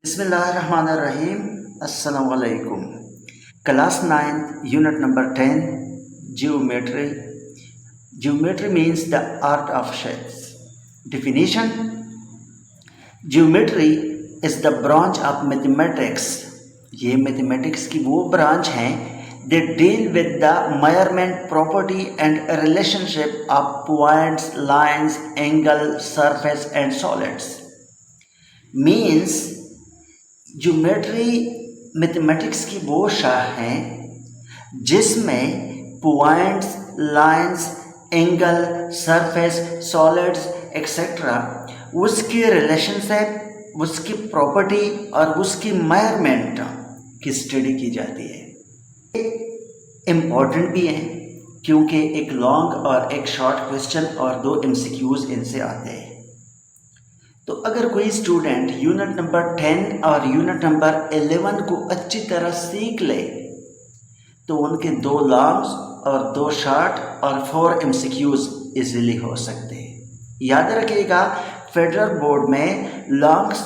बिस्मिल्लाहिर्रहमानिर्रहीम। अस्सलाम वालेकुम। Class 9 unit number 10 geometry. Geometry means the art of shapes. Definition: Geometry is the branch of mathematics. ये mathematics की वो ब्रांच हैं that deal with the measurement, property and relationship of points, lines, angle, surface and solids. Means geometry mathematics की वो शाख है जिसमें points, lines, angle, surface, solids etcetera उसकी रिलेशनशिप, उसकी प्रॉपर्टी और उसकी मेजरमेंट की स्टडी की जाती है। इम्पॉर्टेंट भी है क्योंकि एक लॉन्ग और एक शॉर्ट क्वेश्चन और 2 MCQs इनसे आते हैं। तो अगर कोई स्टूडेंट यूनिट नंबर 10 और यूनिट नंबर 11 को अच्छी तरह सीख ले तो उनके 2 लॉन्ग्स और 2 शॉर्ट और 4 MCQs इजीली हो सकते हैं। याद रखिएगा, फेडरल बोर्ड में लॉन्ग्स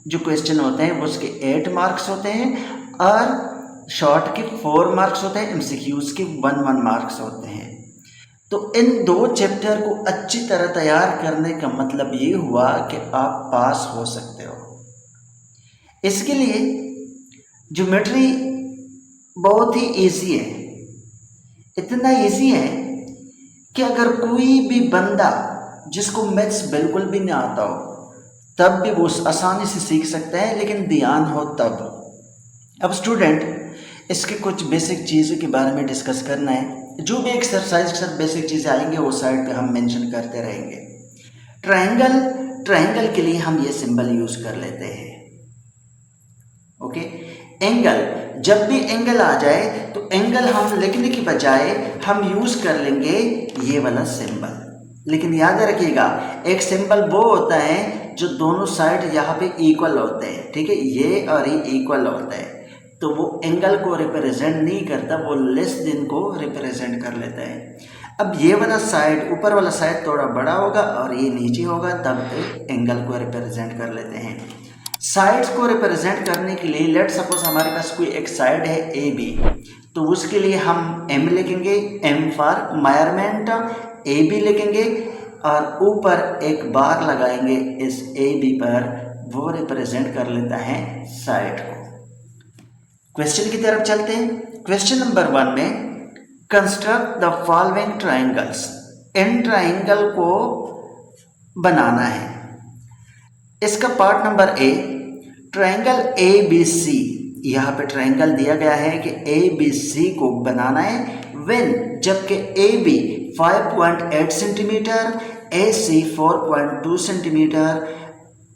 जो क्वेश्चन होते हैं उसके 8 मार्क्स होते हैं और शॉर्ट के 4 मार्क्स होते हैं, MCQs के 1 मार्क्स होते हैं। तो इन 2 चैप्टर को अच्छी तरह तैयार करने का मतलब ये हुआ कि आप पास हो सकते हो। इसके लिए ज्योमेट्री बहुत ही इजी है, इतना इजी है कि अगर कोई भी बंदा जिसको मैथ्स बिल्कुल भी नहीं आता हो तब भी वो आसानी से सीख सकता है, लेकिन ध्यान हो तब। अब स्टूडेंट, इसके कुछ बेसिक चीज़ों के बारे में डिस्कस करना है। जो भी एक्सरसाइज के साथ बेसिक चीज़ें आएंगे वो साइड पे हम मेंशन करते रहेंगे। ट्रायंगल के लिए हम ये सिंबल यूज कर लेते हैं। ओके, एंगल, जब भी एंगल आ जाए तो एंगल हम लिखने की बजाय हम यूज कर लेंगे ये वाला सिंबल। लेकिन याद रखिएगा, एक सिंबल वो होता है जो दोनों साइड यहाँ पे इक्वल होते हैं, ठीक है, ये और ये इक्वल होता है, तो वो एंगल को रिप्रेजेंट नहीं करता, वो लेस देन को रिप्रेजेंट कर लेता है। अब ये वाला साइड, ऊपर वाला साइड थोड़ा बड़ा होगा और ये नीचे होगा, तब एंगल को रिप्रेजेंट कर लेते हैं। साइड्स को रिप्रेजेंट करने के लिए लेट सपोज हमारे पास कोई एक साइड है AB, तो उसके लिए हम M लिखेंगे, M फॉर मेजरमेंट, AB लिखेंगे और ऊपर एक बार लगाएंगे इस AB पर, वो रिप्रेजेंट कर लेता है साइड को। क्वेश्चन की तरफ चलते हैं। क्वेश्चन नंबर 1 में construct the following triangles. In triangle को बनाना है। इसका part number A, triangle ABC। यहाँ पे ट्रायंगल दिया गया है कि ABC को बनाना है व्हेन, जबकि AB 5.8 centimetre, AC 4.2 centimetre,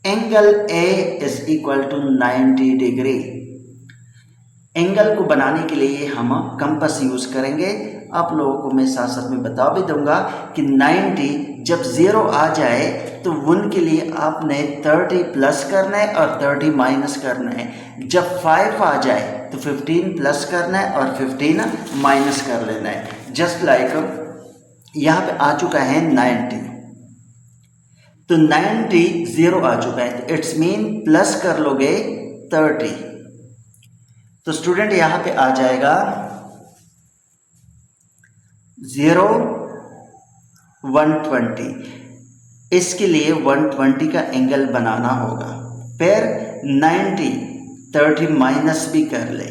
angle A is equal to 90 degree. Angle को बनाने के लिए हम कंपास यूज करेंगे। आप लोगों को मैं साथ साथ में बता भी दूंगा कि 90 जब 0 आ जाए तो उनके लिए आपने 30 प्लस करना है और 30 माइनस करना है। जब 5 आ जाए तो 15 प्लस करना है और 15 माइनस कर लेना है। जस्ट लाइक यहाँ पे आ चुका है 90, तो 90 0 आ चुका है, तो इट्स मीन प्लस कर लोगे 30, तो स्टूडेंट यहां पे आ जाएगा 0 120। इसके लिए 120 का एंगल बनाना होगा। फिर 90 30 माइनस भी कर ले,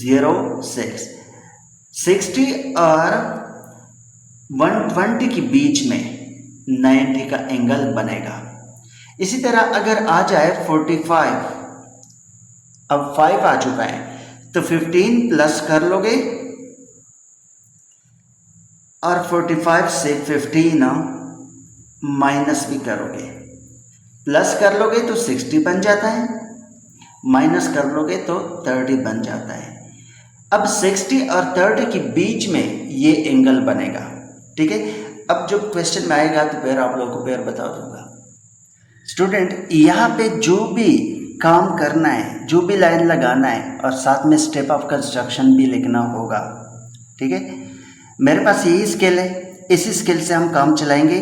0 6 60 और 120 के बीच में 90 का एंगल बनेगा। इसी तरह अगर आ जाए 45, अब 5 आ चुका है तो 15 प्लस कर लोगे और 45 से 15 माइनस भी करोगे। प्लस कर लोगे तो 60 बन जाता है, माइनस कर लोगे तो 30 बन जाता है। अब 60 और 30 के बीच में ये एंगल बनेगा, ठीक है। अब जो क्वेश्चन में आएगा तो फिर आप लोगों को फिर बता दूंगा। स्टूडेंट, यहाँ पे जो भी काम करना है, जो भी लाइन लगाना है और साथ में स्टेप ऑफ कंस्ट्रक्शन भी लिखना होगा, ठीक है। मेरे पास यही स्केल है, इसी स्केल से हम काम चलाएंगे।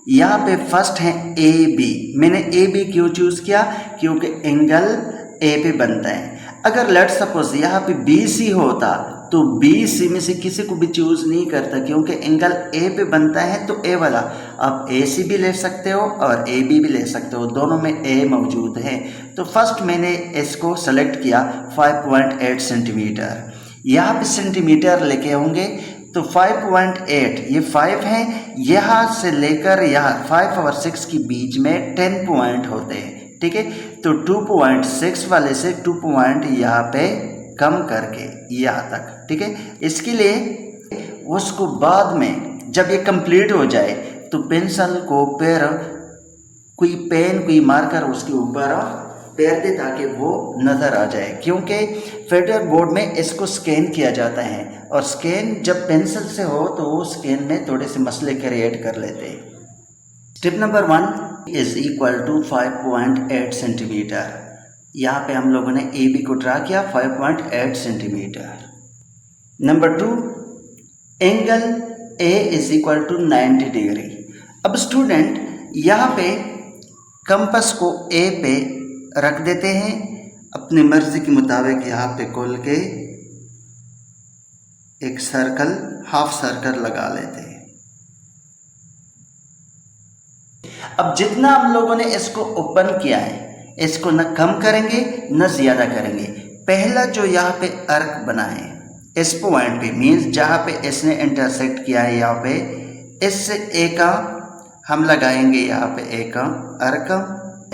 यहाँ पे फर्स्ट है ए बी। मैंने ए बी क्यों चूज किया? क्योंकि एंगल ए पे बनता है। अगर लेट सपोज यहाँ पे बी सी होता तो बी सी में से किसी को भी चूज नहीं करता, क्योंकि एंगल ए पे बनता है तो ए वाला। आप ए सी भी ले सकते हो और ए बी भी ले सकते हो, दोनों में ए मौजूद है। तो फर्स्ट मैंने इसको सेलेक्ट किया 5.8 सेंटीमीटर। यहाँ पे सेंटीमीटर लेके होंगे तो 5.8 ये 5 है, यहाँ से लेकर यहाँ 5 और 6 के बीच में 10 पॉइंट होते हैं। ठीक है, तो 2.6 वाले से 2 पॉइंट यहाँ पे कम करके यहाँ तक। ठीक है, इसके लिए उसको बाद में जब ये कंप्लीट हो जाए तो पेंसिल को कोई पेन कोई मार्कर उसके ऊपर पैर दे ताकि वो नज़र आ जाए, क्योंकि फेडरल बोर्ड में इसको स्कैन किया जाता है और स्कैन जब पेंसिल से हो तो वो स्कैन में थोड़े से मसले क्रिएट कर लेते हैं। Step number 1 is equal to 5.8 centimetre. यहाँ पे हम लोगों ने ए बी को ड्रा किया 5.8 centimetre. Number 2 angle A is equal to 90 degree. अब स्टूडेंट यहाँ पे कंपास को ए पे रख देते हैं, अपनी मर्जी के मुताबिक यहाँ पे खोल के एक सर्कल हाफ सर्कल लगा लेते हैं। अब जितना हम लोगों ने इसको ओपन किया है इसको न कम करेंगे न ज़्यादा करेंगे। पहला जो यहाँ पे अर्क बना है इस पॉइंट पे मीन्स जहाँ पे इसने इंटरसेक्ट किया है, यहाँ पे इससे एक हम लगाएंगे, यहाँ पे एक अर्क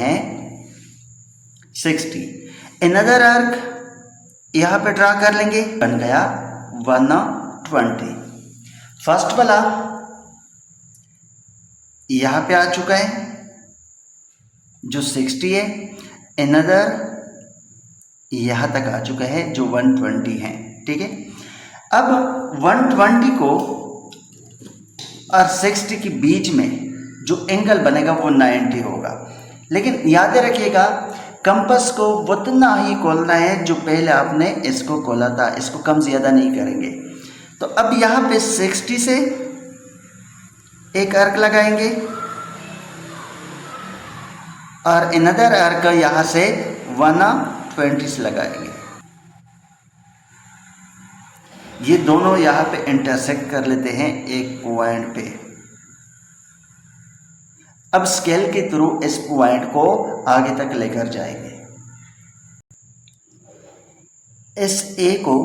है 60। अनदर अर्क यहाँ पे ड्रा कर लेंगे, बन गया 120। फर्स्ट वाला यहाँ पे आ चुका है जो 60 है, अनदर यहाँ तक आ चुका है जो 120 है। ठीक है, अब 120 को और 60 के बीच में जो एंगल बनेगा वो 90 होगा। लेकिन याद रखिएगा कंपास को उतना ही खोलना है जो पहले आपने इसको खोला था, इसको कम ज़्यादा नहीं करेंगे। तो अब यहाँ पे 60 से एक अर्क लगाएंगे और अनदर अर्क यहाँ से 120 लगाएंगे। ये दोनों यहाँ पे इंटरसेक्ट कर लेते हैं एक पॉइंट पे। अब स्केल के थ्रू इस पॉइंट को आगे तक लेकर जाएंगे। इस ए को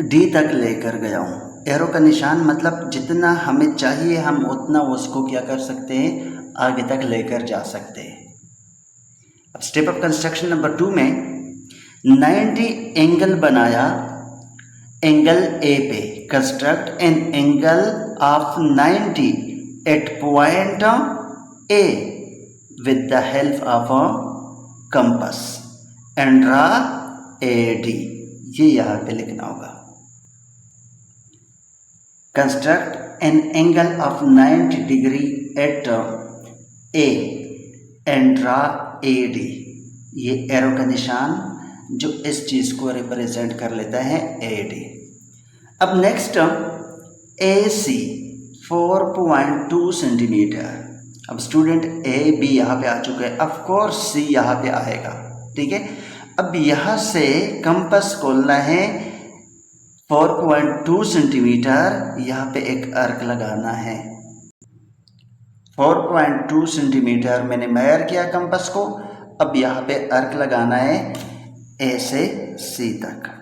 डी तक लेकर गया हूँ। एरो का निशान मतलब जितना हमें चाहिए हम उतना उसको क्या कर सकते हैं, आगे तक लेकर जा सकते हैं। अब स्टेप ऑफ कंस्ट्रक्शन नंबर 2 में 90 एंगल बनाया एंगल ए पे। Construct an angle of 90 at point A with the help of compass and draw A D. ये यहाँ पे लिखना होगा। Construct an angle of 90 degree at A and draw A D. ये arrow का निशान जो इस चीज़ को रिप्रेजेंट कर लेता है ए डी। अब नेक्स्ट ए सी 4.2 सेंटीमीटर। अब स्टूडेंट ए बी यहाँ पे आ चुका है, ऑफ कोर्स सी यहाँ पे आएगा। ठीक है, अब यहाँ से कंपास खोलना है 4.2 सेंटीमीटर, यहाँ पे एक अर्क लगाना है। 4.2 सेंटीमीटर मैंने मेजर किया कंपास को। अब यहाँ पे अर्क लगाना है ए से सी तक।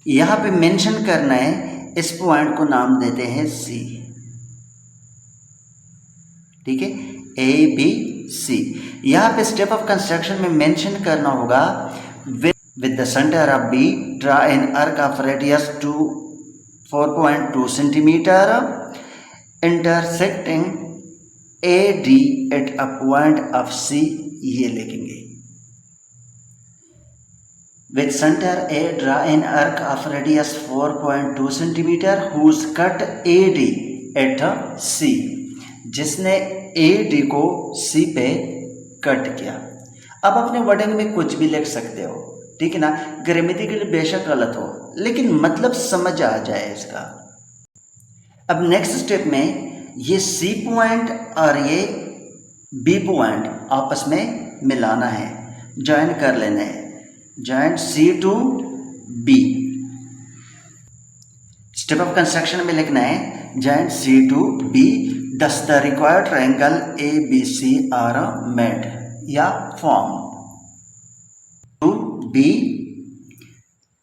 यहाँ पे मेंशन करना है, इस पॉइंट को नाम देते हैं सी। ठीक है, ए बी सी। यहाँ पे स्टेप ऑफ कंस्ट्रक्शन में मेंशन करना होगा with the center of B draw an arc of radius to 4.2 centimeter intersecting AD at a point of C। ये लिखेंगे with center A draw an arc of radius 4.2 centimeter whose cut AD at C। जिसने AD को C पे cut किया। अब अपने wording में कुछ भी लिख सकते हो, ठीक है ना। ग्रामेटिकली बेशक गलत हो लेकिन मतलब समझ आ जाए इसका। अब नेक्स्ट स्टेप में ये सी पॉइंट और ये बी पॉइंट आपस में मिलाना है, ज्वाइन कर लेना है, join C to B. Step of construction में लिखना है join C to B thus the required triangle ABC are made या form to B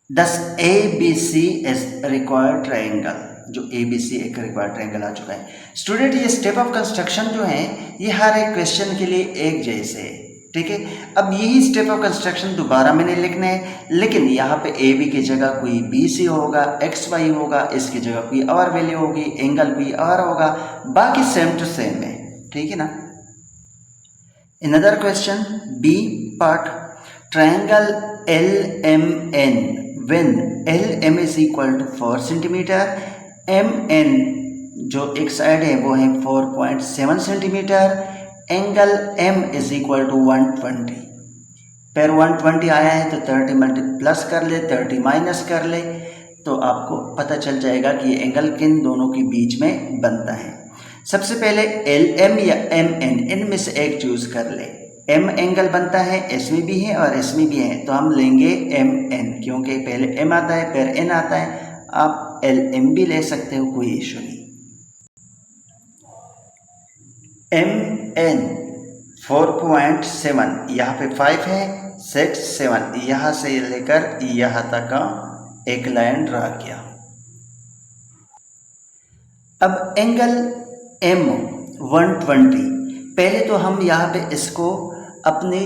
thus ABC is required triangle। जो ABC एक रिक्वायर्ड ट्रायंगल आ चुका है। स्टूडेंट ये स्टेप ऑफ कंस्ट्रक्शन जो है ये हर एक क्वेश्चन के लिए एक जैसे है, ठीक है। अब यही स्टेप ऑफ कंस्ट्रक्शन दोबारा मैंने लिखना है, लेकिन यहाँ पे ए बी की जगह कोई बी सी होगा, एक्स वाई होगा, इसकी जगह कोई और वैल्यू होगी, एंगल भी और होगा, बाकी सेम टू सेम है, ठीक है ना। Another question B part, triangle L M N when L M is equal to 4 centimetre, M N जो एक साइड है वो है 4.7 centimetre, angle M is equal to 120। फिर 120 आया है तो 30 प्लस कर ले, 30 माइनस कर ले, तो आपको पता चल जाएगा कि ये एंगल किन दोनों के बीच में बनता है। सबसे पहले LM या MN इनमें से एक चूज कर ले। M एंगल बनता है, इसमें भी है और इसमें भी है, तो हम लेंगे MN, क्योंकि पहले M आता है फिर N आता है। आप LM भी ले सकते हो, कोई इशू नहीं। MN 4.7, यहाँ पे 5 है, 6 7, यहाँ से लेकर यहाँ तक का एक लाइन ड्रा किया। अब एंगल M 120, पहले तो हम यहाँ पे इसको अपनी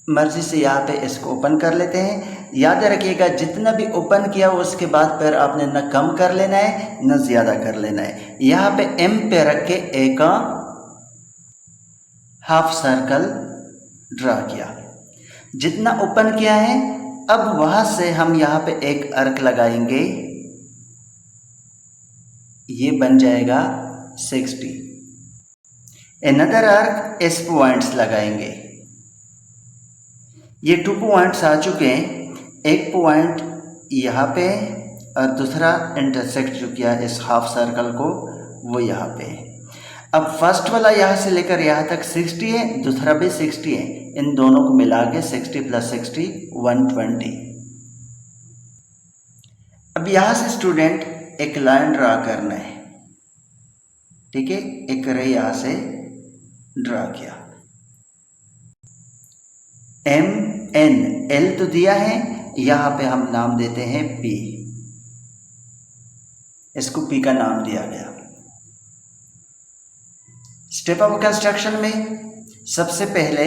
मर्जी से यहाँ पे इसको ओपन कर लेते हैं। याद रखिएगा जितना भी ओपन किया उसके बाद फिर आपने न कम कर लेना है न ज़्यादा कर लेना है। यहाँ पे M पे रख के एक हाफ सर्कल ड्रा किया, जितना ओपन किया है। अब वहां से हम यहाँ पे एक अर्क लगाएंगे, ये बन जाएगा 60। अनदर अर्क इस पॉइंट्स लगाएंगे, ये 2 पॉइंट्स आ चुके हैं, एक पॉइंट यहाँ पे और दूसरा इंटरसेक्ट जो किया इस हाफ सर्कल को वो यहाँ पे है। अब फर्स्ट वाला यहाँ से लेकर यहाँ तक 60 है, दूसरा भी 60 है, इन दोनों को मिला के 60 + 60 120। अब यहाँ से स्टूडेंट एक लाइन ड्रा करना है, ठीक है। एक रे यहाँ से ड्रा किया, MN L तो दिया है, यहाँ पे हम नाम देते हैं P, इसको P का नाम दिया गया। स्टेप ऑफ कंस्ट्रक्शन में सबसे पहले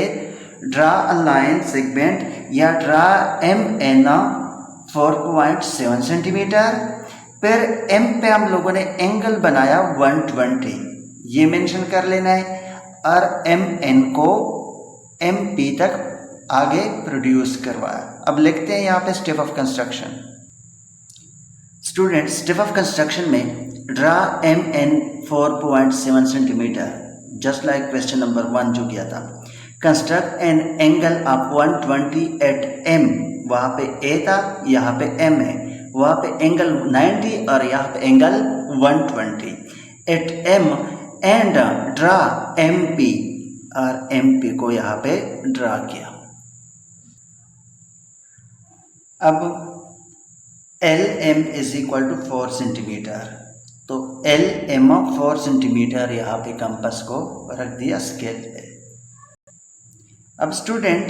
ड्रा अ लाइन सेगमेंट या ड्रा MN 4.7 सेंटीमीटर, फिर M पे हम लोगों ने एंगल बनाया 120, ये मेंशन कर लेना है, और MN को MP तक आगे प्रोड्यूस करवाया। अब लिखते हैं यहाँ पे step of construction. Student step of construction में draw MN 4.7 centimetre, just like question number 1 जो किया था। Construct an angle of 120 at M, वहाँ पे A था, यहाँ पे M है, वहाँ पे एंगल 90 और यहाँ पे angle 120 at M and draw MP, और MP को यहाँ पे ड्रा किया। अब LM is equal to 4 centimetre, तो LM 4 सेंटीमीटर यहाँ पे कंपास को रख दिया स्केल पे। अब स्टूडेंट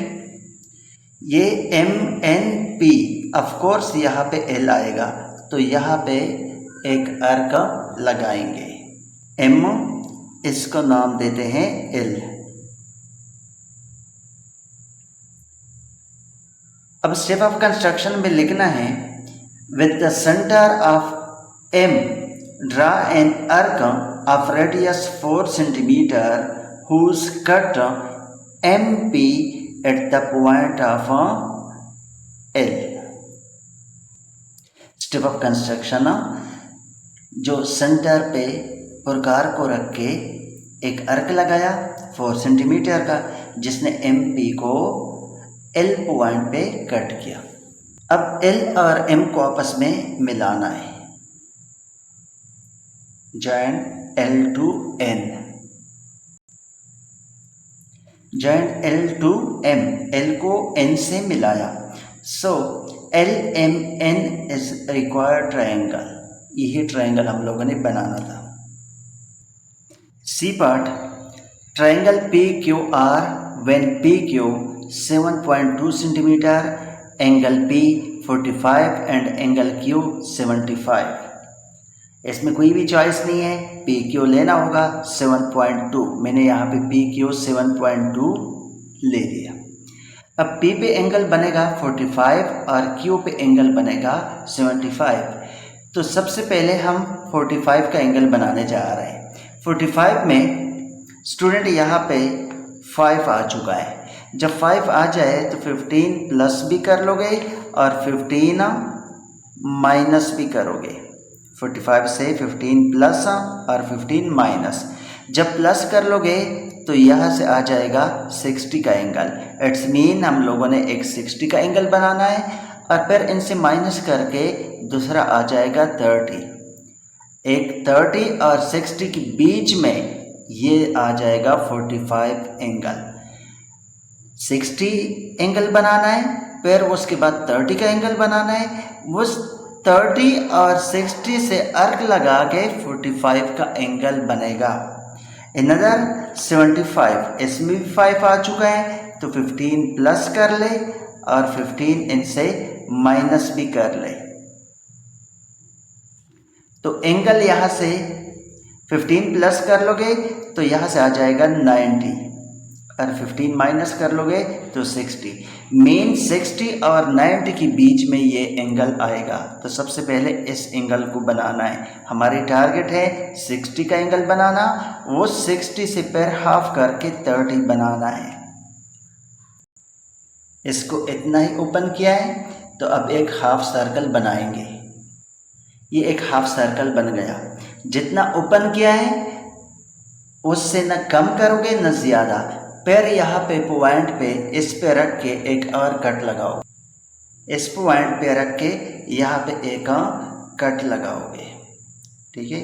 ये MNP ऑफ कोर्स यहाँ पे L आएगा, तो यहाँ पे एक अर्क लगाएंगे, M इसको नाम देते हैं L। अब स्टेप ऑफ कंस्ट्रक्शन में लिखना है with the centre of M draw an arc of radius 4 centimetre whose cut MP at the point of L। Step of construction जो सेंटर पे प्रकार को रख के एक अर्क लगाया 4 सेंटीमीटर का, जिसने MP को L पॉइंट पे कट किया। अब L और M को आपस में मिलाना है, joint L to N, joint L to M, L को N से मिलाया, so LMN is required triangle. यही ट्रायंगल हम लोगों ने बनाना था। C part, triangle PQR when PQ 7.2 centimeter, angle P 45 and angle Q 75। इसमें कोई भी चॉइस नहीं है, PQ लेना होगा 7.2, मैंने यहाँ पे PQ 7.2 ले लिया। अब P पे एंगल बनेगा 45 और Q पे एंगल बनेगा 75। तो सबसे पहले हम 45 का एंगल बनाने जा रहे हैं। 45 में स्टूडेंट यहाँ पे 5 आ चुका है। जब 5 आ जाए तो 15 प्लस भी कर लोगे और 15 माइनस भी करोगे। 45 से 15 प्लस और 15 माइनस, जब प्लस कर लोगे तो यहाँ से आ जाएगा 60 का एंगल। इट्स मीन हम लोगों ने एक 60 का एंगल बनाना है और फिर इनसे माइनस करके दूसरा आ जाएगा 30। एक 30 और 60 के बीच में ये आ जाएगा 45 एंगल। 60 एंगल बनाना है, फिर उसके बाद 30 का एंगल बनाना है। उस 30 और 60 से अर्क लगा के 45 का एंगल बनेगा। इनदर 75, इसमें भी 5 आ चुका है तो 15 प्लस कर ले और 15 इनसे माइनस भी कर ले, तो एंगल यहाँ से 15 प्लस कर लोगे तो यहाँ से आ जाएगा 90 और 15 माइनस कर लोगे तो 60। मेन 60 और 90 के बीच में ये एंगल आएगा। तो सबसे पहले इस एंगल को बनाना है। हमारी टारगेट है 60 का एंगल बनाना, वो 60 से फिर हाफ करके 30 बनाना है। इसको इतना ही ओपन किया है तो अब एक हाफ सर्कल बनाएंगे। ये एक हाफ सर्कल बन गया। जितना ओपन किया है उससे न कम करोगे न ज़्यादा। फिर यहाँ पे पॉइंट पे इस पे रख के एक और कट लगाओ। इस पॉइंट पे रख के यहाँ पे एक कट लगाओगे, ठीक है,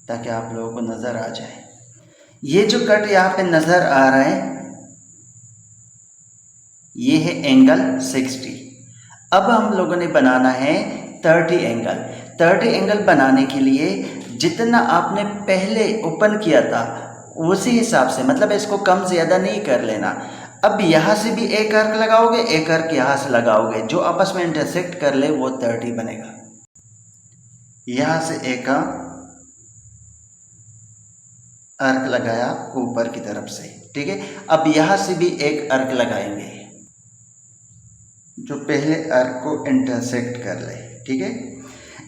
ताकि आप लोगों को नज़र आ जाए। ये जो कट यहाँ पे नज़र आ रहा है ये है एंगल 60। अब हम लोगों ने बनाना है 30 एंगल। 30 एंगल बनाने के लिए जितना आपने पहले ओपन किया था उसी हिसाब से, मतलब इसको कम ज़्यादा नहीं कर लेना। अब यहाँ से भी एक अर्क लगाओगे, एक अर्क यहाँ से लगाओगे, जो आपस में इंटरसेक्ट कर ले वो 30 बनेगा। यहाँ से एक अर्क लगाया ऊपर की तरफ से, ठीक है। अब यहाँ से भी एक अर्क लगाएंगे जो पहले अर्क को इंटरसेक्ट कर ले, ठीक है।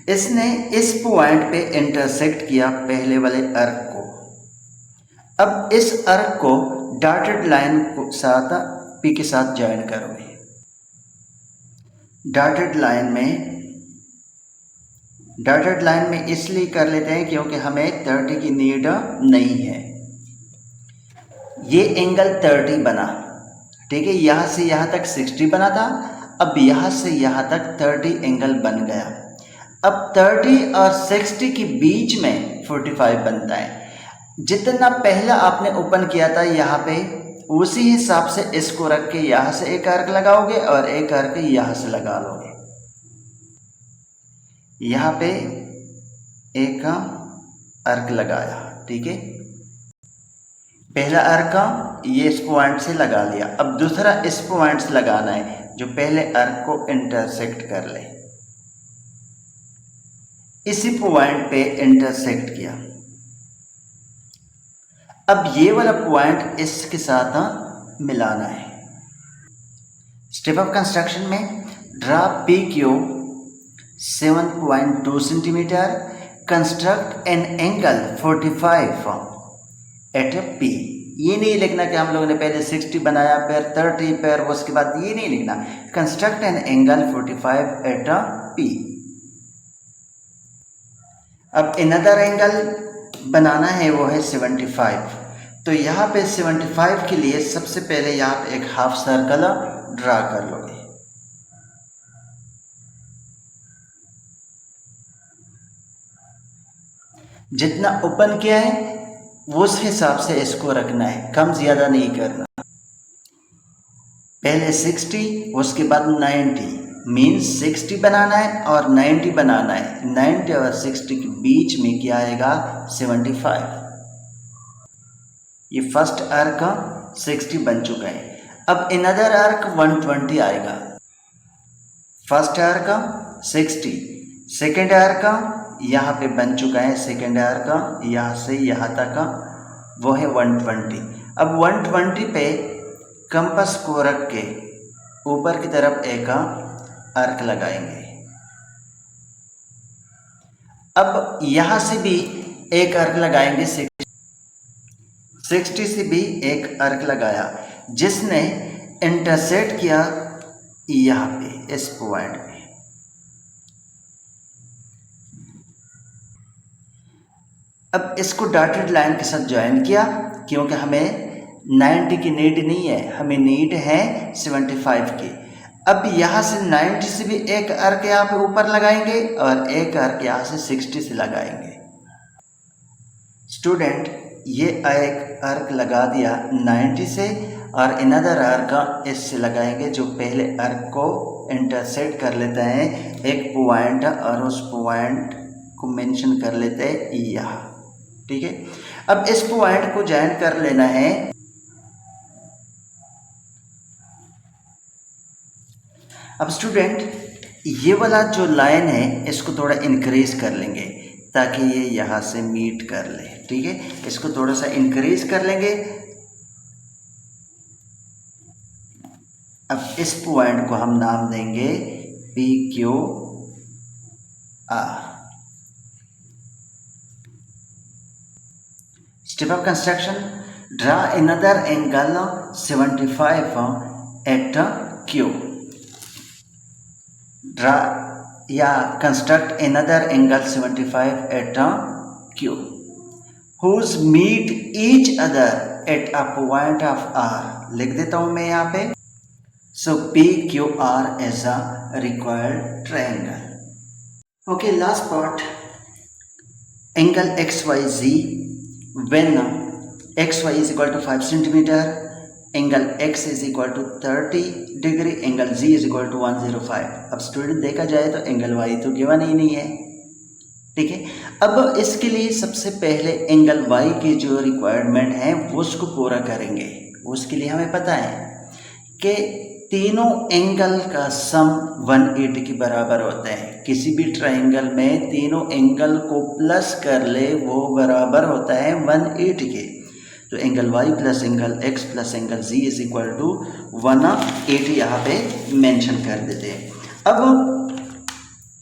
इसने इस पॉइंट पे इंटरसेक्ट किया पहले वाले अर्क को। अब इस अर्क को डॉटेड लाइन को साथ पी के साथ ज्वाइन करोगे। डॉटेड लाइन में इसलिए कर लेते हैं क्योंकि हमें 30 की नीड नहीं है। ये एंगल 30 बना, ठीक है। यहाँ से यहाँ तक 60 बना था, अब यहाँ से यहाँ तक 30 एंगल बन गया। अब 30 और 60 के बीच में 45 बनता है। जितना पहला आपने ओपन किया था यहाँ पे उसी हिसाब से इसको रख के यहाँ से एक अर्क लगाओगे और एक अर्क यहाँ से लगा लोगे। यहाँ पे एक अर्क लगाया, ठीक है। पहला अर्क ये इस पॉइंट से लगा लिया। अब दूसरा इस पॉइंट से लगाना है जो पहले अर्क को इंटरसेक्ट कर ले। इसी पॉइंट पे इंटरसेक्ट किया। अब ये वाला पॉइंट इसके साथ मिलाना है। स्टेप ऑफ कंस्ट्रक्शन में draw PQ 7.2 centimetre, construct an angle 45 at P। ये नहीं लिखना कि हम लोगों ने पहले 60 बनाया फिर 30 फिर उसके बाद, ये नहीं लिखना। Construct an angle 45 at P। अब अनदर एंगल बनाना है, वो है 75। तो यहाँ पे 75 के लिए सबसे पहले यहाँ पे एक हाफ सर्कल ड्रा कर लोगे। जितना ओपन किया है उस हिसाब से इसको रखना है, कम ज़्यादा नहीं करना। पहले 60 उसके बाद 90, मीन्स 60 बनाना है और 90 बनाना है। 90 और 60 के बीच में क्या आएगा 75। ये फर्स्ट आर्क 60 बन चुका है। अब इनअदर आर्क 120 आएगा। फर्स्ट आर्क 60, सेकेंड आर्क यहाँ पे बन चुका है। सेकेंड आर्क यहाँ से यहाँ तक वो है 120। अब 120 पे कंपास को रख के ऊपर की तरफ एक आर्क लगाएंगे। अब यहाँ से भी एक आर्क लगाएंगे। 60 से भी एक आर्क लगाया जिसने इंटरसेक्ट किया यहाँ पे इस पॉइंट पे। अब इसको डॉटेड लाइन के साथ ज्वाइन किया क्योंकि हमें 90 की नीड नहीं है, हमें नीड है 75 की। अब यहाँ से 90 से भी एक आर्क यहाँ पे ऊपर लगाएंगे और एक आर्क यहाँ से 60 से लगाएंगे। स्टूडेंट ये एक आर्क लगा दिया 90 से और इनअदर आर्क इससे लगाएंगे जो पहले आर्क को इंटरसेक्ट कर लेता है एक पॉइंट और उस पॉइंट को मेंशन कर लेते हैं यहाँ। ठीक है, अब इस पॉइंट को ज्वाइन कर लेना है। अब स्टूडेंट ये वाला जो लाइन है इसको थोड़ा इंक्रीज कर लेंगे ताकि ये यहाँ से मीट कर ले। ठीक है, इसको थोड़ा सा इंक्रीज कर लेंगे। अब इस पॉइंट को हम नाम देंगे PQR। Step of construction, draw another angle 75 at Q। Draw या construct another angle 75 at Q whose meet each other at a point of R। लिख देता हूं मैं यहाँ पे। So PQR is a required triangle. Okay, last part, angle XYZ when XY is equal to 5 centimeter, angle X is equal to 30 degree, angle Z is equal to 105। अब student देखा जाए तो एंगल Y तो given ही नहीं है। ठीक है, अब इसके लिए सबसे पहले एंगल Y की जो रिक्वायरमेंट है वो उसको पूरा करेंगे। उसके लिए हमें पता है कि तीनों एंगल का सम 180 के बराबर होता है। किसी भी ट्रायंगल में तीनों एंगल को प्लस कर ले वो बराबर होता है 180 के। तो angle Y plus angle X plus angle Z is equal to 180 यहाँ पे मेंशन कर देते हैं। अब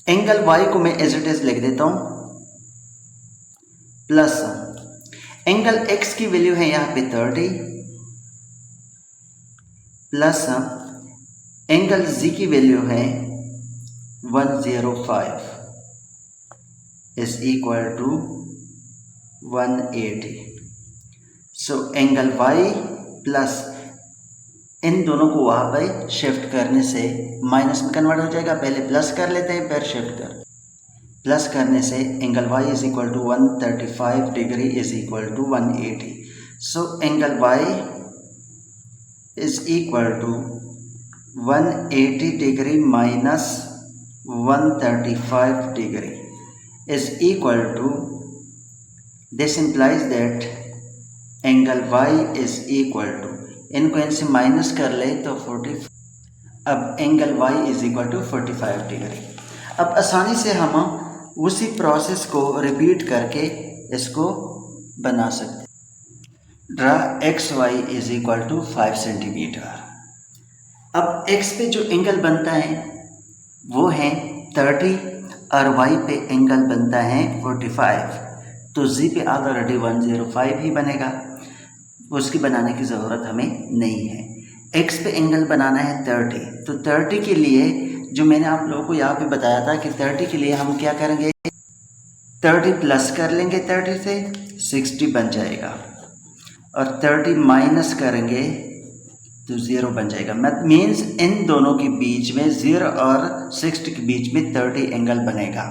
एंगल Y को मैं एज इट इज लिख देता हूँ प्लस एंगल X की वैल्यू है यहाँ पे 30 प्लस एंगल Z की वैल्यू है 105 is equal to 180। So angle Y plus इन दोनों को वहाँ पर शिफ्ट करने से माइनस में कन्वर्ट हो जाएगा। पहले प्लस कर लेते हैं फिर शिफ्ट कर। प्लस करने से angle Y is equal to 135 degree is equal to 180। So angle Y is equal to 180 degree minus 135 degree is equal to, this implies that angle Y is equal to, इनको इनसे minus कर ले तो 40। अब angle Y is equal to 45 degree. अब आसानी से हम उसी प्रोसेस को रिपीट करके इसको बना सकते हैं। Draw XY is equal to 5 centimetre. अब X पे जो एंगल बनता है वो है 30 और Y पे एंगल बनता है 45। तो Z पे ऑलरेडी 105 ही बनेगा, उसकी बनाने की ज़रूरत हमें नहीं है। X पे एंगल बनाना है 30, तो 30 के लिए जो मैंने आप लोगों को यहाँ पे बताया था कि 30 के लिए हम क्या करेंगे, 30 प्लस कर लेंगे 30 से 60 बन जाएगा और 30 माइनस करेंगे तो 0 बन जाएगा। मीन्स इन दोनों के बीच में 0 और 60 के बीच में 30 एंगल बनेगा।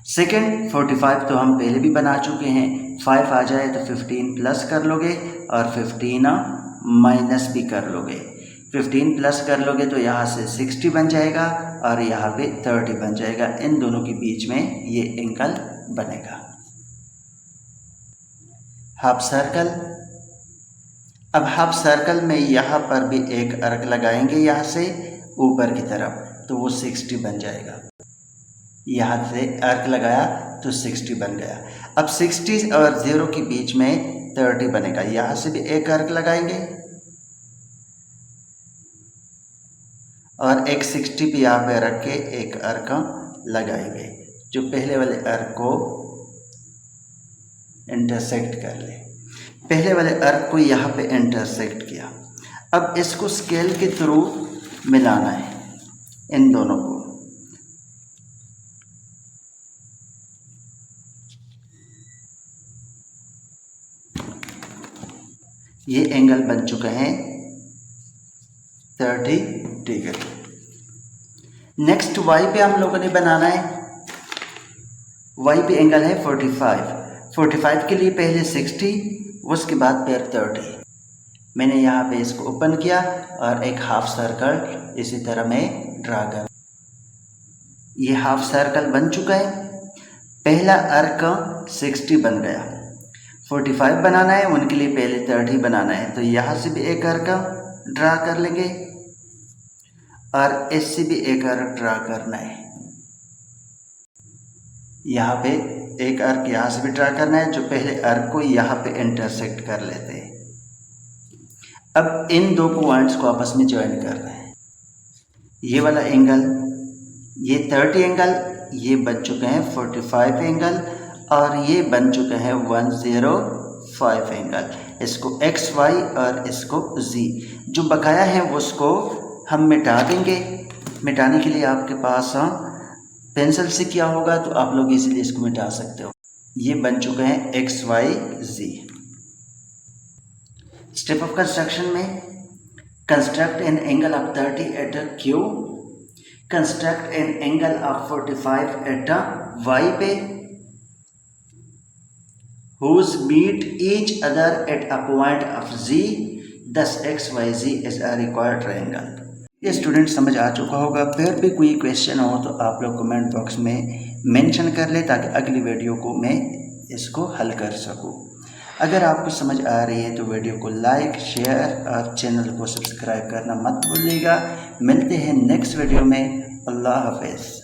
सेकेंड 45 तो हम पहले भी बना चुके हैं, 5 आ जाए तो 15 प्लस कर लोगे और 15 माइनस भी कर लोगे। 15 प्लस कर लोगे तो यहाँ से 60 बन जाएगा और यहाँ पे 30 बन जाएगा। इन दोनों के बीच में ये एंगल बनेगा। हाफ सर्कल, अब हाफ सर्कल में यहाँ पर भी एक अर्क लगाएंगे यहाँ से ऊपर की तरफ, तो वो 60 बन जाएगा। यहाँ से अर्क लगाया तो 60 बन गया। अब 60 और 0 के बीच में 30 बनेगा। यहाँ से भी एक अर्क लगाएंगे और एक 60 पे यहाँ पे रख के एक अर्क लगाएंगे जो पहले वाले अर्क को इंटरसेक्ट कर ले। पहले वाले अर्क को यहाँ पे इंटरसेक्ट किया। अब इसको स्केल के थ्रू मिलाना है इन दोनों को। ये एंगल बन चुके हैं 30 डिग्री। नेक्स्ट वाई पे हम लोगों ने बनाना है। वाई पे एंगल है 45। 45 के लिए पहले 60, उसके बाद फिर 30। मैंने यहाँ पे इसको ओपन किया और एक हाफ सर्कल इसी तरह में ड्रा कर। ये हाफ सर्कल बन चुका है। पहला अर्क 60 बन गया। 45 बनाना है, उनके लिए पहले 30 बनाना है, तो यहाँ से भी एक अर्क ड्रा कर लेंगे और इससे भी एक अर्क ड्रा करना है। यहाँ पे एक अर्क यहाँ से भी ड्रा करना है जो पहले अर्क को यहाँ पे इंटरसेक्ट कर लेते हैं। अब इन दो पॉइंट्स को आपस में ज्वाइन करना है। ये वाला एंगल, ये 30 एंगल, ये बन चुके हैं 45 एंगल और ये बन चुके हैं 105 एंगल। इसको एक्स वाई और इसको जी जो बकाया है उसको हम मिटा देंगे। मिटाने के लिए आपके पास पेंसिल से किया होगा तो आप लोग इसीलिए इसको मिटा सकते हो। ये बन चुके हैं X Y Z. Step of construction में construct an angle of 30 at Q, construct an angle of 45 at Y पे, whose meet each other at a point of Z, thus XYZ is a required triangle। ये student समझ आ चुका होगा। फिर भी कोई question हो तो आप लोग कमेंट बॉक्स में मेंशन कर ले ताकि अगली वीडियो को मैं इसको हल कर सकूं। अगर आपको समझ आ रही है तो वीडियो को लाइक, शेयर और चैनल को सब्सक्राइब करना मत भूलिएगा। मिलते हैं नेक्स्ट वीडियो में। अल्लाह हाफिज़।